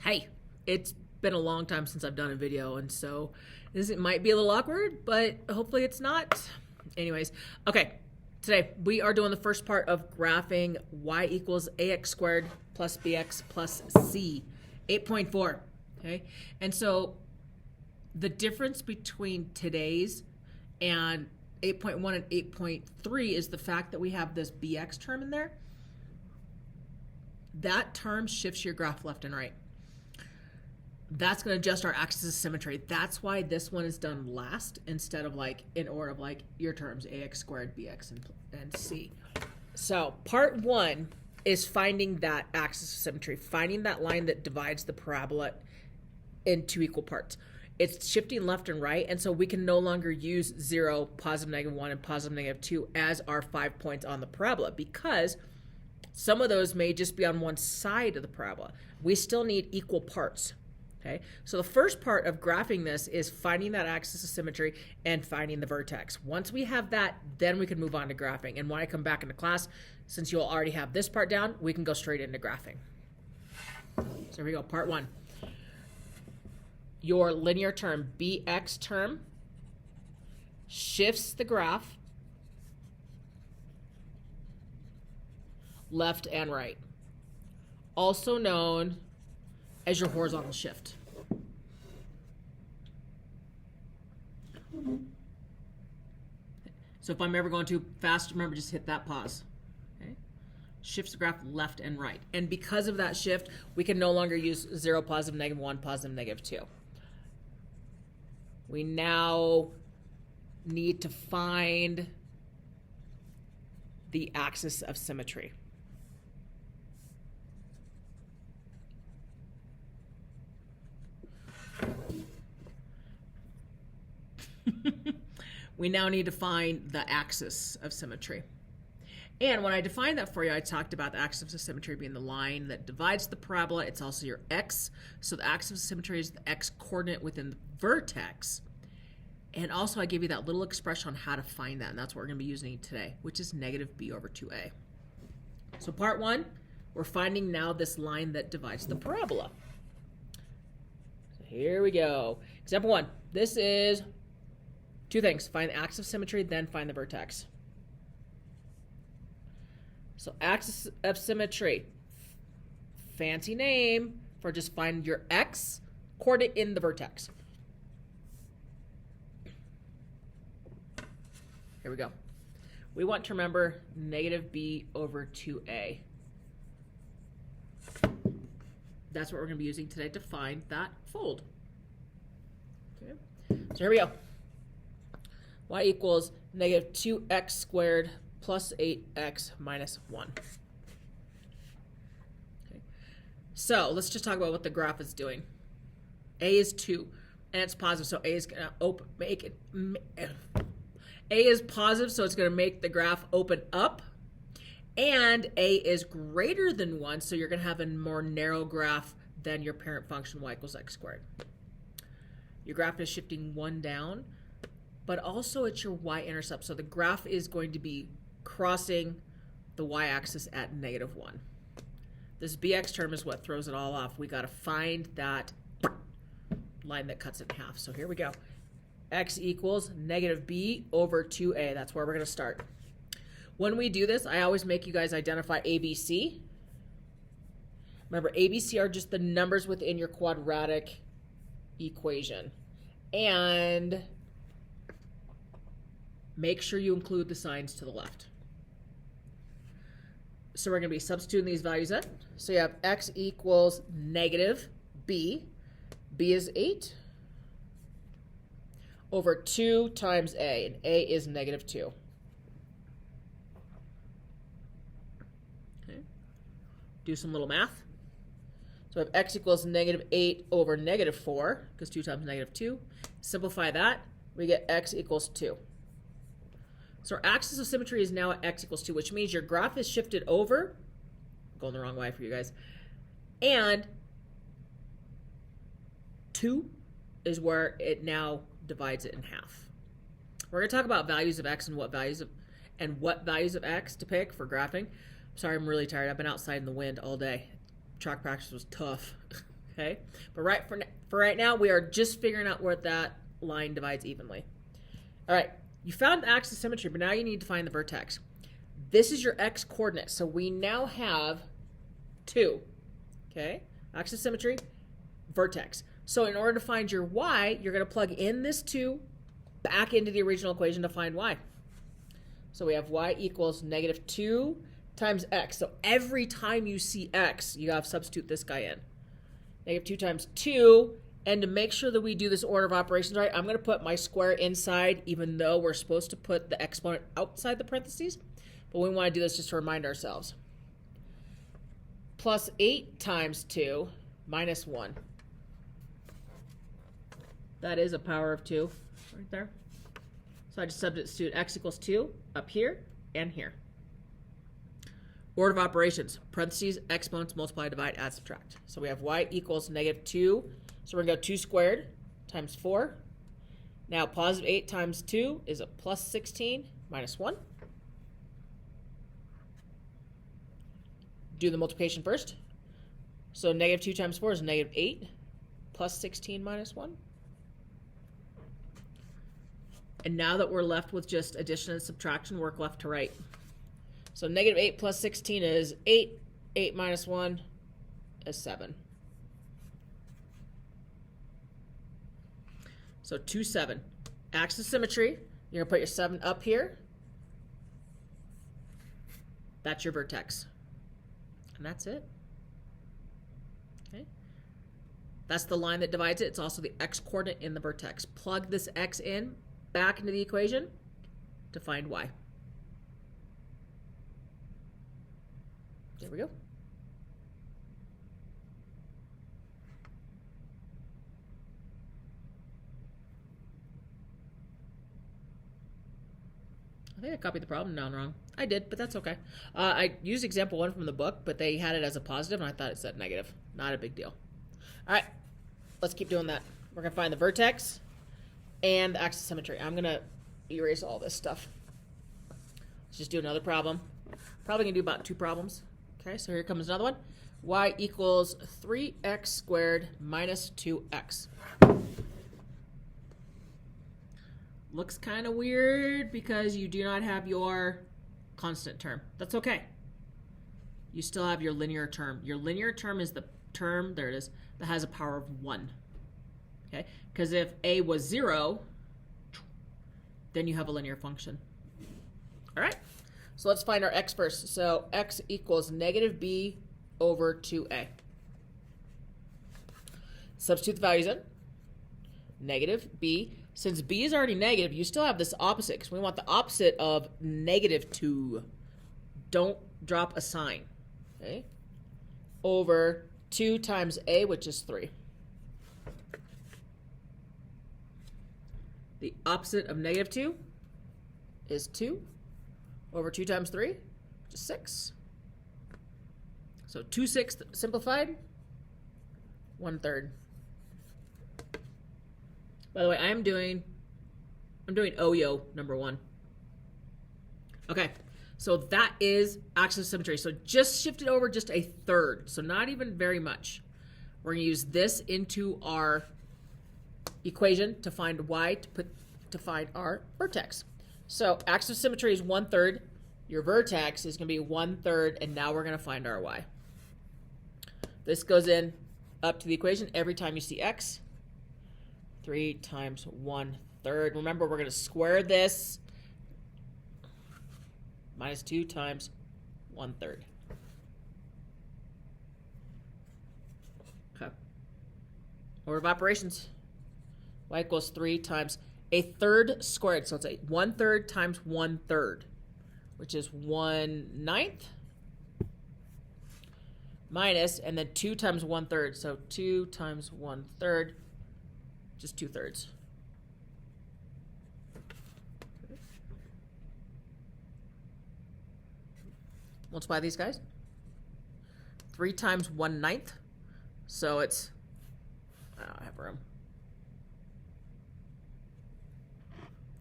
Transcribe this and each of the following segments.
Hey, it's been a long time since I've done a video, and so it might be a little awkward, but hopefully it's not. Anyways, okay, today we are doing the first part of graphing y equals ax squared plus bx plus c, 8.4, okay? And so the difference between today's and 8.1 and 8.3 is the fact that we have this bx term in there. That term shifts your graph left and right. That's going to adjust our axis of symmetry. That's why this one is done last instead of like in order of like your terms, ax squared, bx, and c. So part one is finding that axis of symmetry, finding that line that divides the parabola in two equal parts. It's shifting left and right, and so we can no longer use 0, positive negative 1, and positive negative 2 as our 5 points on the parabola because some of those may just be on one side of the parabola. We still need equal parts. Okay, so the first part of graphing this is finding that axis of symmetry and finding the vertex. Once we have that, then we can move on to graphing. And when I come back into class, since you'll already have this part down, we can go straight into graphing. So here we go, part one. Your linear term, bx term, shifts the graph left and right, also known as your horizontal shift. So if I'm ever going too fast, remember, just hit that pause. Okay? Shifts the graph left and right. And because of that shift, we can no longer use 0, positive negative 1, positive negative 2. We now need to find the axis of symmetry. We now need to find the axis of symmetry. And when I defined that for you, I talked about the axis of symmetry being the line that divides the parabola. It's also your x. So the axis of symmetry is the x coordinate within the vertex. And also I gave you that little expression on how to find that, and that's what we're going to be using today, which is negative b over 2a. So part one, we're finding now this line that divides the parabola. So here we go. Example one. This is two things. Find the axis of symmetry, then find the vertex. So axis of symmetry, fancy name for just find your x coordinate in the vertex. Here we go. We want to remember negative b over 2a. That's what we're going to be using today to find that fold. Okay. So here we go. Y equals negative 2x squared plus 8x minus 1. Okay. So let's just talk about what the graph is doing. A is 2, and it's positive, so A is going to make it. A is positive, so it's going to make the graph open up. And A is greater than 1, so you're going to have a more narrow graph than your parent function y equals x squared. Your graph is shifting 1 down, but also it's your y-intercept. So the graph is going to be crossing the y-axis at negative 1. This bx term is what throws it all off. We got to find that line that cuts it in half. So here we go. X equals negative b over 2a. That's where we're going to start. When we do this, I always make you guys identify a, b, c. Remember, a, b, c are just the numbers within your quadratic equation. And make sure you include the signs to the left. So we're going to be substituting these values in. So you have x equals negative b. B is 8 over 2 times a, and a is negative 2. Okay. Do some little math. So we have x equals negative 8 over negative 4, because 2 times negative 2. Simplify that, we get x equals 2. So our axis of symmetry is now at x equals 2, which means your graph is shifted over. I'm going the wrong way for you guys. And 2 is where it now divides it in half. We're going to talk about values of x and what values of x to pick for graphing. Sorry, I'm really tired. I've been outside in the wind all day. Track practice was tough. Okay, but for right now, we are just figuring out where that line divides evenly. All right, you found the axis of symmetry, but now you need to find the vertex. This is your x coordinate, so we now have 2. Okay, axis of symmetry, vertex. So in order to find your y, you're going to plug in this 2 back into the original equation to find y. So we have y equals negative 2 times x. So every time you see x, you have to substitute this guy in. Negative 2 times 2. And to make sure that we do this order of operations right, I'm going to put my square inside, even though we're supposed to put the exponent outside the parentheses. But we want to do this just to remind ourselves. Plus 8 times 2 minus 1. That is a power of 2 right there. So I just substitute x equals 2 up here and here. Order of operations, parentheses, exponents, multiply, divide, add, subtract. So we have y equals negative 2. So we're going to go 2 squared times 4. Now positive 8 times 2 is a plus 16 minus 1. Do the multiplication first. So negative 2 times 4 is negative 8 plus 16 minus 1. And now that we're left with just addition and subtraction, work left to right. So negative 8 plus 16 is 8. 8 minus 1 is 7. So 2, 7. Axis of symmetry, you're going to put your 7 up here. That's your vertex. And that's it. Okay. That's the line that divides it. It's also the x coordinate in the vertex. Plug this x in back into the equation to find y. There we go. I think I copied the problem down wrong. I did, but that's okay. I used example 1 from the book, but they had it as a positive, and I thought it said negative. Not a big deal. All right, let's keep doing that. We're going to find the vertex and the axis of symmetry. I'm going to erase all this stuff. Let's just do another problem. Probably going to do about 2 problems. Okay, so here comes another one. Y equals 3x squared minus 2x. Looks kind of weird because you do not have your constant term. That's okay. You still have your linear term. Your linear term is the term, there it is, that has a power of 1. Okay, because if a was 0, then you have a linear function. All right, so let's find our x first. So x equals negative b over 2a. Substitute the values in. Negative b. Since b is already negative, you still have this opposite because we want the opposite of negative 2. Don't drop a sign. Okay? Over 2 times a, which is 3. The opposite of negative 2 is 2 over 2 times 3, which is 6. So 2/6 simplified, 1/3. By the way, I'm doing OYO number 1. Okay, so that is axis of symmetry. So just shift it over just a third, so not even very much. We're gonna use this into our equation to find y to find our vertex. So axis of symmetry is 1/3. Your vertex is gonna be 1/3, and now we're gonna find our y. This goes in up to the equation every time you see x. 3 times 1/3. Remember, we're going to square this. Minus 2 times 1/3. Okay. Order of operations. Y equals 3 times a third squared. So it's a 1/3 times 1/3, which is 1/9. Minus, and then 2 times 1/3. So 2 times 1/3. Just 2/3. Multiply these guys. 3 times 1/9. So it's, I don't have room.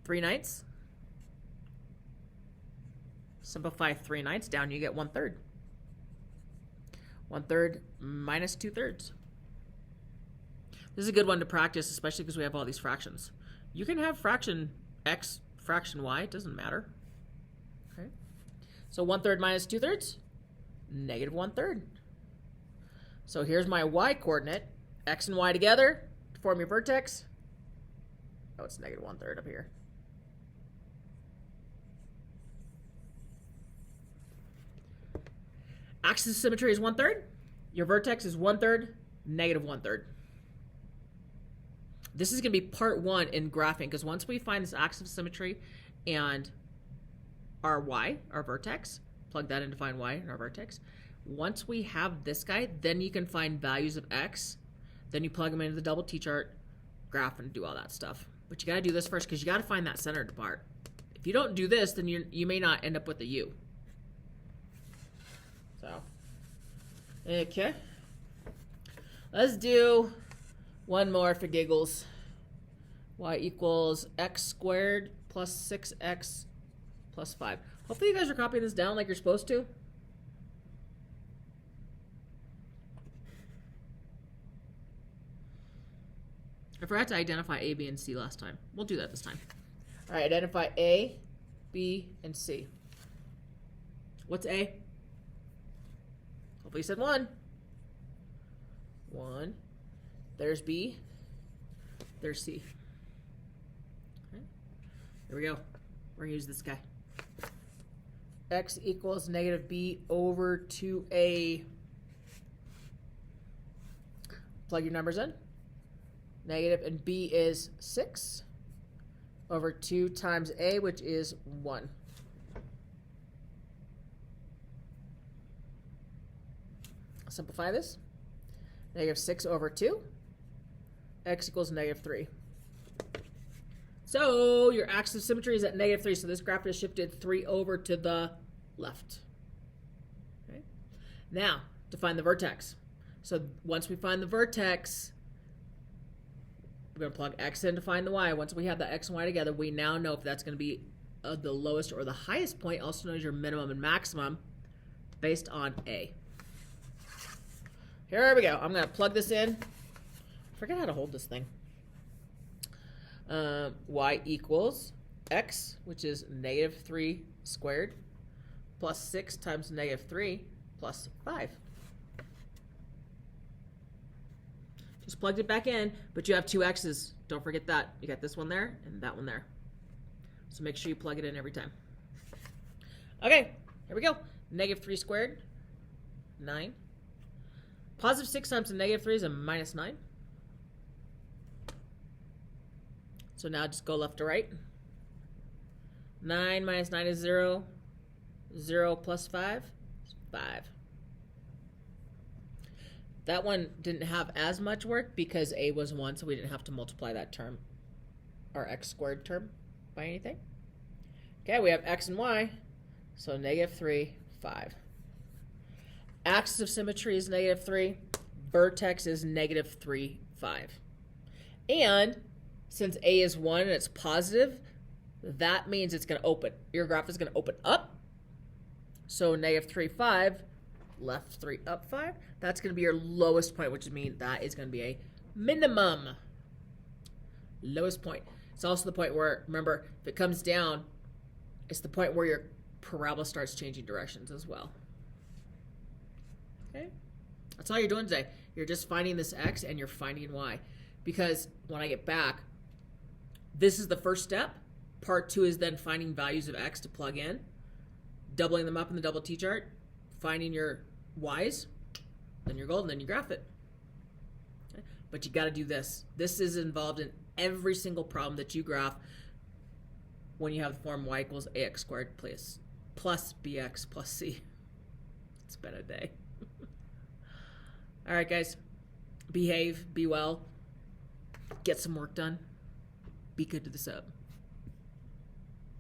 3/9. Simplify 3/9 down, you get 1/3. 1/3 minus 2/3. This is a good one to practice, especially because we have all these fractions. You can have fraction x, fraction y, it doesn't matter. Okay. So 1/3 minus 2/3, negative 1/3. So here's my y coordinate, x and y together to form your vertex. Oh, it's negative 1/3 up here. Axis of symmetry is 1/3. Your vertex is 1/3, negative 1/3. This is going to be part 1 in graphing, because once we find this axis of symmetry and our y, our vertex, plug that in to find y and our vertex. Once we have this guy, then you can find values of x. Then you plug them into the double t-chart, graph, and do all that stuff. But you got to do this first, because you got to find that centered part. If you don't do this, then you may not end up with a u. So, okay. Let's do one more for giggles. Y equals x squared plus 6x plus 5. Hopefully you guys are copying this down like you're supposed to. I forgot to identify A, B, and C last time. We'll do that this time. All right, identify A, B, and C. What's A? Hopefully you said 1. 1. There's B. There's C. Okay. Here we go. We're going to use this guy. X equals negative B over 2A. Plug your numbers in. Negative, and B is 6 over 2 times A, which is 1. Simplify this. Negative 6 over 2. X equals negative 3. So your axis of symmetry is at negative 3, so this graph is shifted 3 over to the left. Okay. Now, to find the vertex. So once we find the vertex, we're going to plug x in to find the y. Once we have the x and y together, we now know if that's going to be the lowest or the highest point, also known as your minimum and maximum, based on A. Here we go. I'm going to plug this in. I forget how to hold this thing. Y equals x, which is negative 3 squared, plus 6 times negative 3 plus 5. Just plugged it back in, but you have 2 x's. Don't forget that. You got this one there and that one there. So make sure you plug it in every time. Okay, here we go. Negative 3 squared, 9. Positive 6 times a negative 3 is a minus 9. So now just go left to right. 9 minus 9 is 0. 0 plus 5 is 5. That one didn't have as much work because A was 1, so we didn't have to multiply that term, our x squared term, by anything. Okay, we have x and y, so negative 3, 5. Axis of symmetry is negative 3. Vertex is negative 3, 5. And since A is 1 and it's positive, that means it's going to open. Your graph is going to open up. So negative 3, 5, left 3, up 5. That's going to be your lowest point, which means that is going to be a minimum. Lowest point. It's also the point where, remember, if it comes down, it's the point where your parabola starts changing directions as well. Okay? That's all you're doing today. You're just finding this x and you're finding y. Because when I get back, this is the first step. Part 2 is then finding values of x to plug in, doubling them up in the double t-chart, finding your y's, then you're golden, then you graph it. Okay? But you got to do this. This is involved in every single problem that you graph when you have the form y equals ax squared plus bx plus c. It's been a day. All right, guys. Behave, be well, get some work done, be good to the sub.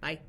Bye.